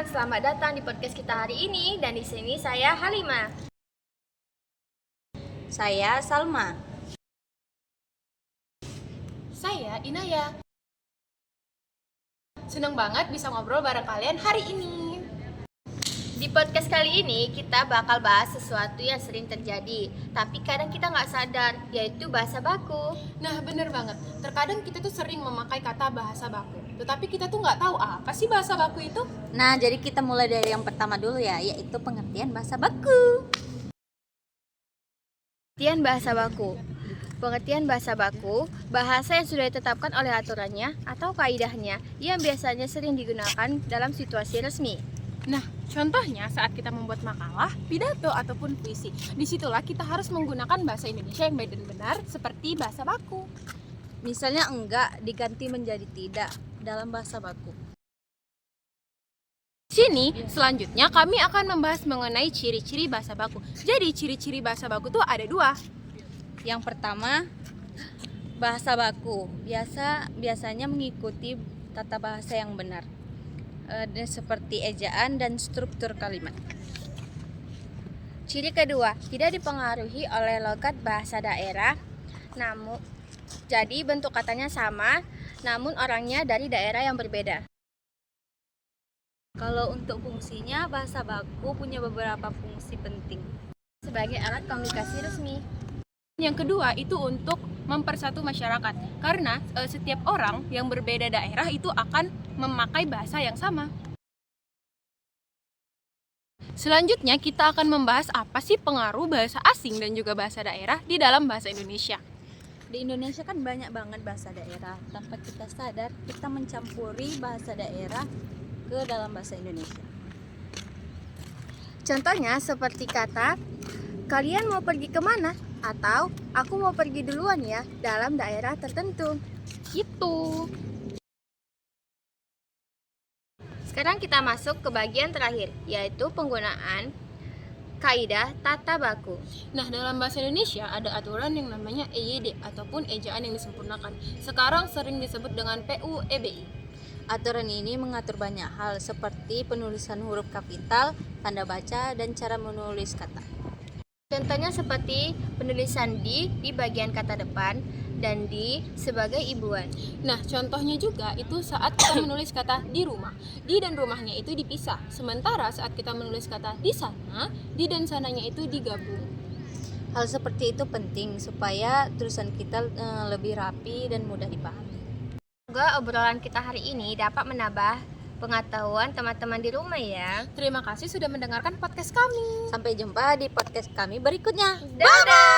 selamat datang di podcast kita hari ini dan di sini saya Halimah. Saya Salma. Saya Inaya. Senang banget bisa ngobrol bareng kalian hari ini. Di podcast kali ini kita bakal bahas sesuatu yang sering terjadi, tapi kadang kita nggak sadar, yaitu bahasa baku. Nah, bener banget. Terkadang kita tuh sering memakai kata bahasa baku, tetapi kita tuh nggak tahu apa sih bahasa baku itu. Nah, jadi kita mulai dari yang pertama dulu ya, yaitu pengertian bahasa baku. Pengertian bahasa baku. Pengertian bahasa baku, bahasa yang sudah ditetapkan oleh aturannya atau kaidahnya yang biasanya sering digunakan dalam situasi resmi. Nah, contohnya saat kita membuat makalah, pidato, ataupun puisi. Disitulah kita harus menggunakan bahasa Indonesia yang baik dan benar seperti bahasa baku. Misalnya enggak diganti menjadi tidak dalam bahasa baku. Di sini, selanjutnya kami akan membahas mengenai ciri-ciri bahasa baku. Jadi, ciri-ciri bahasa baku tuh ada dua. Yang pertama, bahasa baku biasanya mengikuti tata bahasa yang benar, seperti ejaan dan struktur kalimat. Ciri kedua, tidak dipengaruhi oleh logat bahasa daerah, jadi bentuk katanya sama, namun orangnya dari daerah yang berbeda. Kalau untuk fungsinya, bahasa baku punya beberapa fungsi penting. Sebagai alat komunikasi resmi. Yang kedua itu untuk mempersatu masyarakat, karena setiap orang yang berbeda daerah itu akan memakai bahasa yang sama. Selanjutnya kita akan membahas apa sih pengaruh bahasa asing dan juga bahasa daerah di dalam bahasa Indonesia. Di Indonesia kan banyak banget bahasa daerah. Tanpa kita sadar, kita mencampuri bahasa daerah ke dalam bahasa Indonesia. Contohnya seperti kata, kalian mau pergi kemana? Atau aku mau pergi duluan ya dalam daerah tertentu. Gitu. Sekarang kita masuk ke bagian terakhir, yaitu penggunaan kaidah tata baku. Nah, dalam bahasa Indonesia ada aturan yang namanya EYD ataupun ejaan yang disempurnakan. Sekarang sering disebut dengan PUEBI. Aturan ini mengatur banyak hal seperti penulisan huruf kapital, tanda baca, dan cara menulis kata. Contohnya seperti penulisan di bagian kata depan dan di sebagai ibuan. Nah, contohnya juga itu saat kita menulis kata di rumah. Di dan rumahnya itu dipisah. Sementara saat kita menulis kata di sana, di dan sananya itu digabung. Hal seperti itu penting supaya tulisan kita lebih rapi dan mudah dipahami. Semoga obrolan kita hari ini dapat menambah pengetahuan teman-teman di rumah ya. Terima kasih sudah mendengarkan podcast kami. Sampai jumpa di podcast kami berikutnya. Dadah!